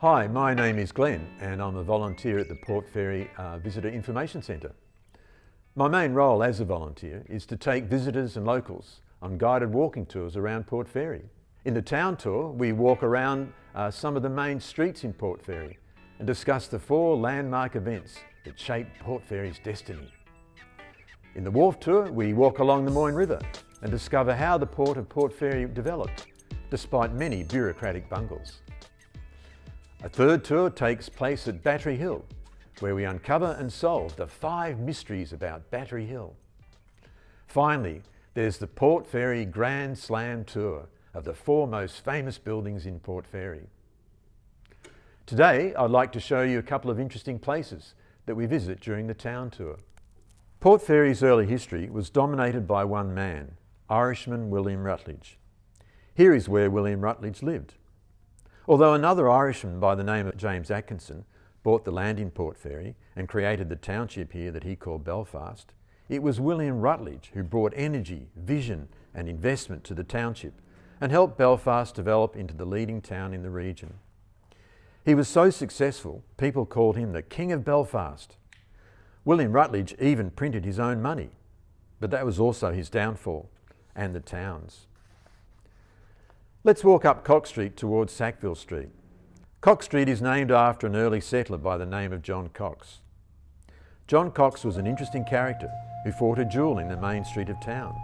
Hi, my name is Glenn and I'm a volunteer at the Port Fairy Visitor Information Centre. My main role as a volunteer is to take visitors and locals on guided walking tours around Port Fairy. In the town tour, we walk around some of the main streets in Port Fairy and discuss the 4 landmark events that shape Port Fairy's destiny. In the wharf tour, we walk along the Moyne River and discover how the port of Port Fairy developed, despite many bureaucratic bungles. A third tour takes place at Battery Hill, where we uncover and solve the 5 mysteries about Battery Hill. Finally, there's the Port Fairy Grand Slam tour of the 4 most famous buildings in Port Fairy. Today, I'd like to show you a couple of interesting places that we visit during the town tour. Port Fairy's early history was dominated by one man, Irishman William Rutledge. Here is where William Rutledge lived. Although another Irishman by the name of James Atkinson bought the land in Port Fairy and created the township here that he called Belfast, it was William Rutledge who brought energy, vision and investment to the township and helped Belfast develop into the leading town in the region. He was so successful, people called him the King of Belfast. William Rutledge even printed his own money, but that was also his downfall, and the town's. Let's walk up Cock Street towards Sackville Street. Cock Street is named after an early settler by the name of John Cox. John Cox was an interesting character who fought a duel in the main street of town.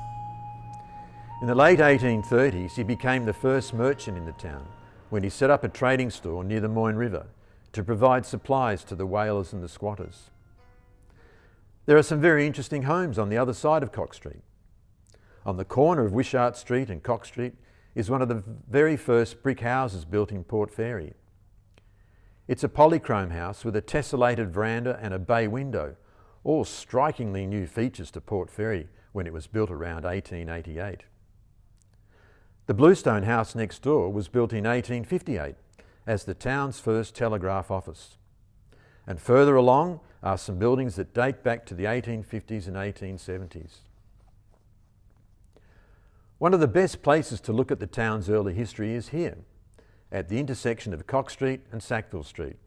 In the late 1830s, he became the first merchant in the town when he set up a trading store near the Moyne River to provide supplies to the whalers and the squatters. There are some very interesting homes on the other side of Cock Street. On the corner of Wishart Street and Cock Street is one of the very first brick houses built in Port Fairy. It's a polychrome house with a tessellated veranda and a bay window, all strikingly new features to Port Fairy when it was built around 1888. The bluestone house next door was built in 1858 as the town's first telegraph office. And further along are some buildings that date back to the 1850s and 1870s. One of the best places to look at the town's early history is here, at the intersection of Cock Street and Sackville Street.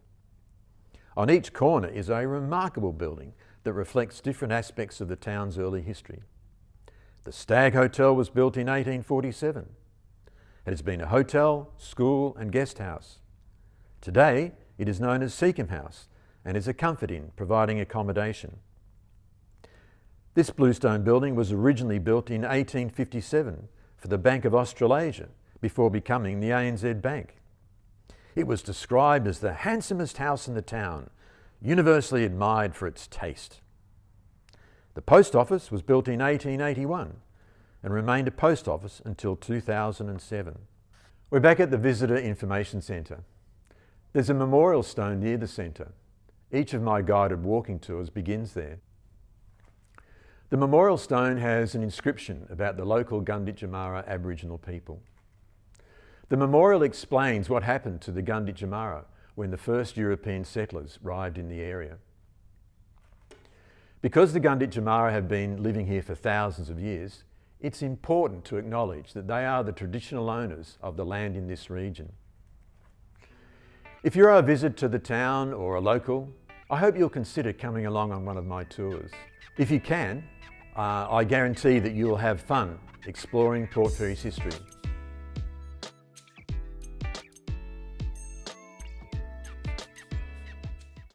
On each corner is a remarkable building that reflects different aspects of the town's early history. The Stag Hotel was built in 1847. It has been a hotel, school and guest house. Today, it is known as Seacombe House and is a comfort inn providing accommodation. This bluestone building was originally built in 1857 for the Bank of Australasia before becoming the ANZ Bank. It was described as the handsomest house in the town, universally admired for its taste. The post office was built in 1881 and remained a post office until 2007. We're back at the Visitor Information Centre. There's a memorial stone near the centre. Each of my guided walking tours begins there. The memorial stone has an inscription about the local Gunditjmara Aboriginal people. The memorial explains what happened to the Gunditjmara when the first European settlers arrived in the area. Because the Gunditjmara have been living here for thousands of years, it's important to acknowledge that they are the traditional owners of the land in this region. If you're a visitor to the town or a local, I hope you'll consider coming along on one of my tours. If you can, I guarantee that you'll have fun exploring Port Fairy's history.